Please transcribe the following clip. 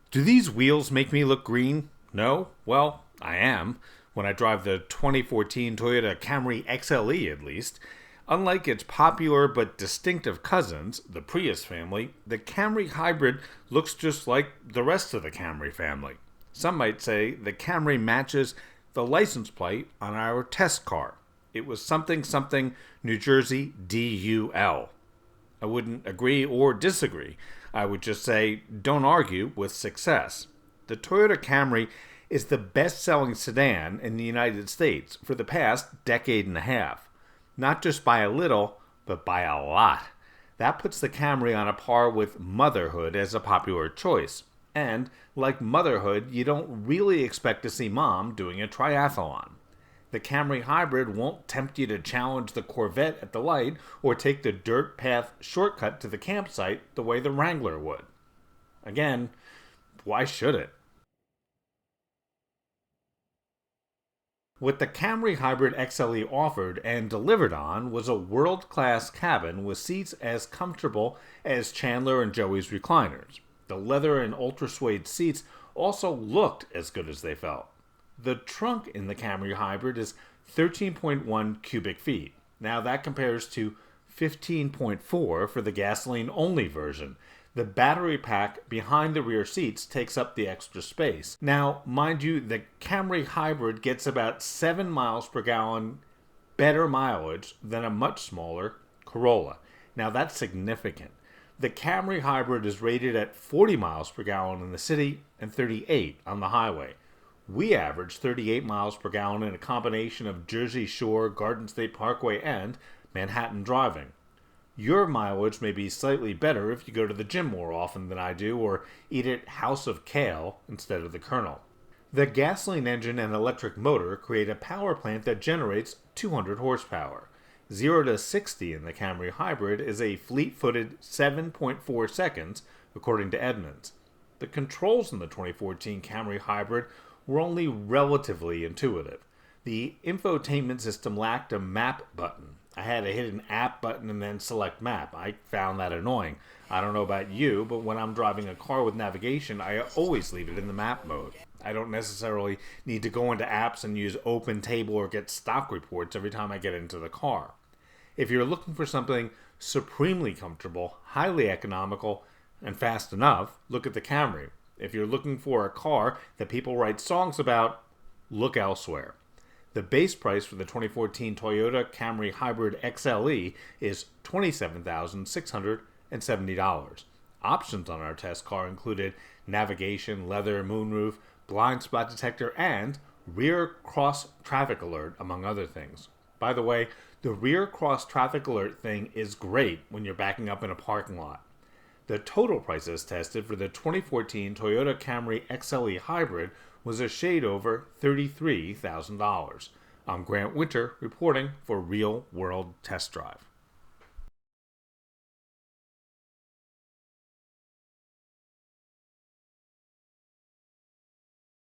Do these wheels make me look green? No? Well, I am, when I drive the 2014 Toyota Camry XLE at least. Unlike its popular but distinctive cousins, the Prius family, the Camry Hybrid looks just like the rest of the Camry family. Some might say the Camry matches the license plate on our test car. It was something something New Jersey DUL. I wouldn't agree or disagree. I would just say don't argue with success. The Toyota Camry is the best-selling sedan in the United States for the past decade and a half. Not just by a little, but by a lot. That puts the Camry on a par with motherhood as a popular choice. And, like motherhood, you don't really expect to see mom doing a triathlon. The Camry Hybrid won't tempt you to challenge the Corvette at the light or take the dirt path shortcut to the campsite the way the Wrangler would. Again, why should it? What the Camry Hybrid XLE offered and delivered on was a world-class cabin with seats as comfortable as Chandler and Joey's recliners. The leather and ultra-suede seats also looked as good as they felt. The trunk in the Camry Hybrid is 13.1 cubic feet. Now that compares to 15.4 for the gasoline-only version. The battery pack behind the rear seats takes up the extra space. Now, mind you, the Camry Hybrid gets about 7 miles per gallon better mileage than a much smaller Corolla. Now that's significant. The Camry Hybrid is rated at 40 miles per gallon in the city and 38 on the highway. We average 38 miles per gallon in a combination of Jersey Shore, Garden State Parkway, and Manhattan driving. Your mileage may be slightly better if you go to the gym more often than I do or eat at House of Kale instead of the Colonel. The gasoline engine and electric motor create a power plant that generates 200 horsepower. 0 to 60 in the Camry Hybrid is a fleet-footed 7.4 seconds, according to Edmunds. The controls in the 2014 Camry Hybrid were only relatively intuitive. The infotainment system lacked a map button. I had to hit an app button and then select map. I found that annoying. I don't know about you, but when I'm driving a car with navigation, I always leave it in the map mode. I don't necessarily need to go into apps and use Open Table or get stock reports every time I get into the car. If you're looking for something supremely comfortable, highly economical, and fast enough, look at the Camry. If you're looking for a car that people write songs about, look elsewhere. The base price for the 2014 Toyota Camry Hybrid XLE is $27,670. Options on our test car included navigation, leather, moonroof, blind spot detector, and rear cross traffic alert, among other things. By the way, the rear cross traffic alert thing is great when you're backing up in a parking lot. The total prices tested for the 2014 Toyota Camry XLE Hybrid was a shade over $33,000. I'm Grant Winter reporting for Real World Test Drive.